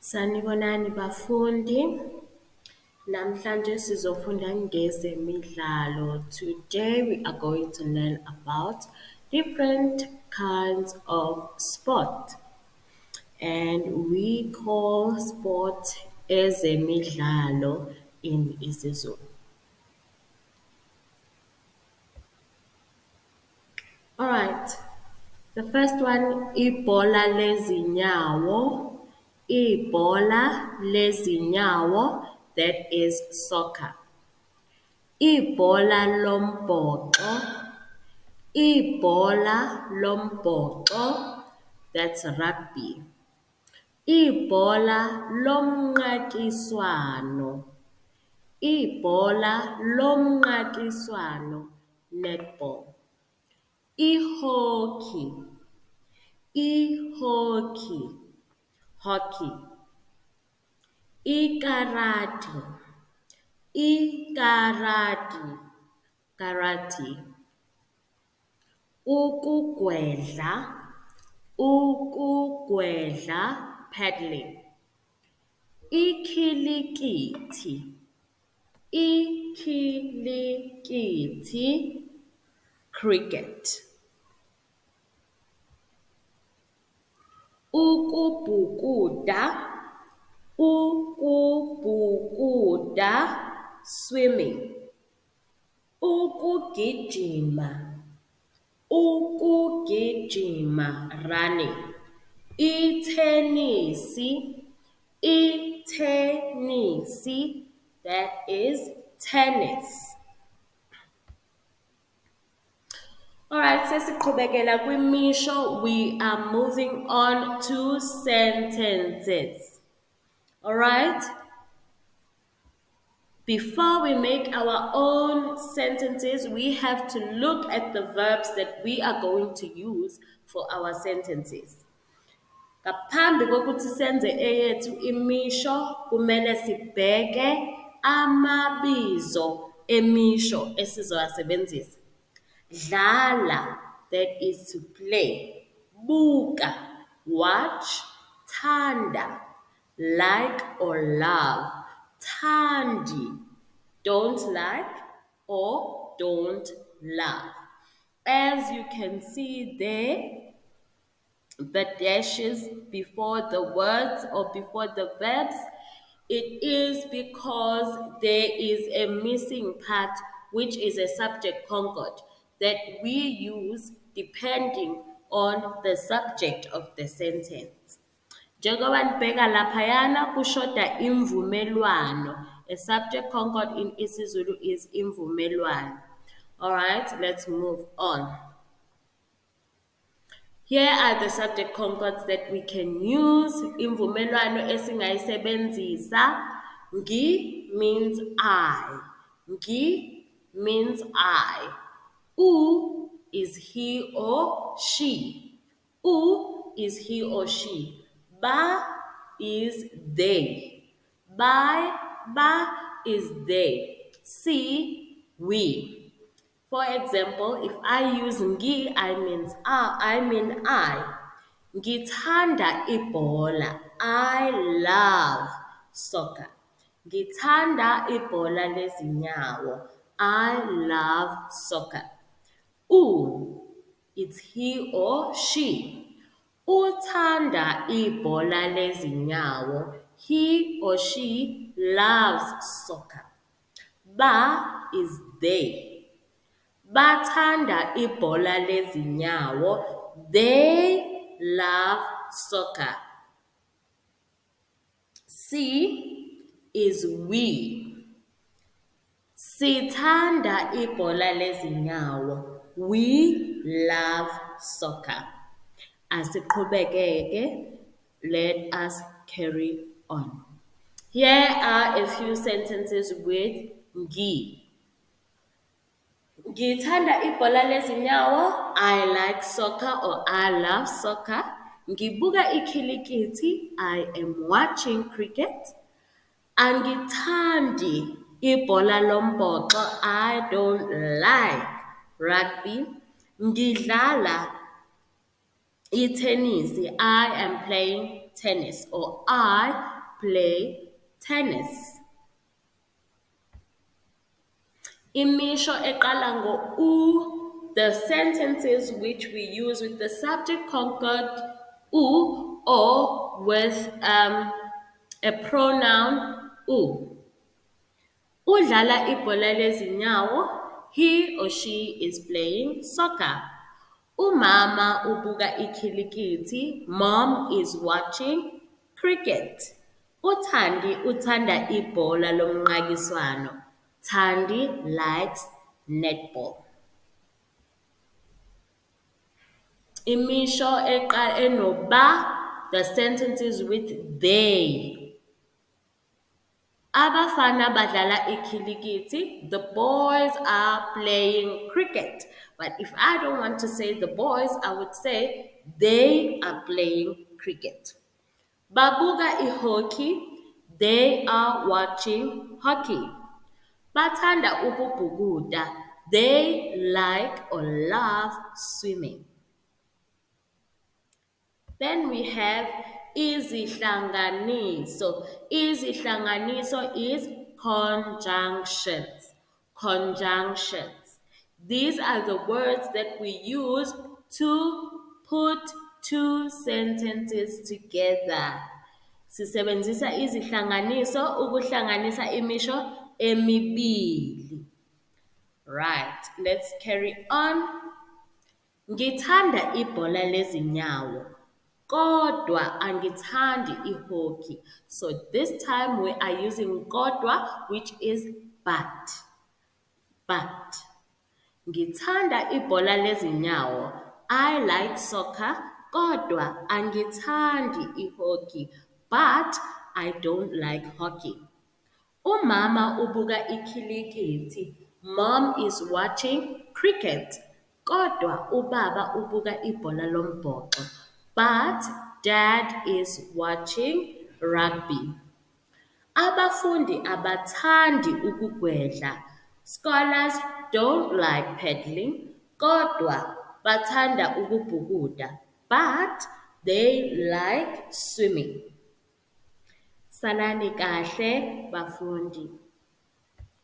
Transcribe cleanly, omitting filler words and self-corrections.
Sanibonani bafundi. Namhlanje sizofunda ngezemidlalo. Today we are going to learn about different kinds of sport. And we call sport ezemidlalo in isiZulu. Alright. The first one, ibhola lezinyawo. Ibhola lezinyawo, that is soccer. Ibhola lombhoxo. Ibhola lombhoxo, that's rugby. Ibhola lomnqakiswano. Ibhola lomnqakiswano, netball. Hockey, hockey. Karate, karate. Ukugwedla, paddling. Ikhilikithi, cricket. Ukubhukuda, swimming. Ukugijima, running. Tennis, that is tennis. Alright, sesiqhubekela kwimisho. We are moving on to sentences. Alright? Before we make our own sentences, we have to look at the verbs that we are going to use for our sentences. Ngaphambi kokuthi senze eyethu imisho, kumele sibheke amabizo emisho esizowasebenzisa. Dlala, that is to play. Buka, watch. Thanda, like or love. Thandi, don't like or don't love. As you can see there, the dashes before the words or before the verbs, it is because there is a missing part, which is a subject concord that we use depending on the subject of the sentence. Njengoba nibheka laphayana kushoda imvumelwano. A subject concord in isiZulu is imvumelwano. Alright, let's move on. Here are the subject concords that we can use. Imvumelwano esingayisebenzisa. Ngi means I. Ngi means I. U is he or she. U is he or she. Ba is they. Ba is they. Si, we. For example, if I use ngi, I mean I. Ngithanda ibhola. I love soccer. Ngithanda ibhola lezinyawo. I love soccer. U, it's he or she. Uthanda ibhola lezinyawo. He or she loves soccer. Ba is they. Bathanda ibhola lezinyawo. They love soccer. Si is we. Sithanda ibhola lezinyawo. We love soccer. Asiqhubekeke, let us carry on. Here are a few sentences with ngi. Ngithanda ibhola lezinyawo. I like soccer or I love soccer. Ngibuka ikhilikithi. I am watching cricket. Angithandi ibhola lombhoxo. I don't like rugby. Ngidlala tennis. I am playing tennis, or I play tennis. Imisho eqala ngo-u, the sentences which we use with the subject concord u or with a pronoun u. Udlala ibhola lezinyawo, he or she is playing soccer. Umama ubuka ikhilikithi, mom is watching cricket. Uthandi uthanda ibhola lomnqakiswano. Thandi likes netball. Imisho enoba, the sentences with they. Abafana badlala ikhilikithi, the boys are playing cricket. But if I don't want to say the boys, I would say they are playing cricket. Babuka ihockey, they are watching hockey. Bathanda ukubhukuda, they like or love swimming. Then we have izihlanganiso. Izihlanganiso is conjunctions. Conjunctions. These are the words that we use to put two sentences together. Sisebenzisa izihlanganiso ukuhlanganisa imisho emibili. Right, let's carry on. Ngithanda ibhola lezinyawo. Kodwa angithandi ihockey. So this time we are using kodwa, which is but. But. Ngithanda ibhola lezinyawo. I like soccer. Kodwa angithandi ihockey. But I don't like hockey. Umama ubuka ikhilikithi. Mom is watching cricket. Kodwa ubaba ubuka ibhola lombhoxo. But dad is watching rugby. Abafundi abathandi ukugwedla. Scholars don't like paddling. Kodwa bathanda ukubhukuda. But they like swimming. Salani kahle bafundi.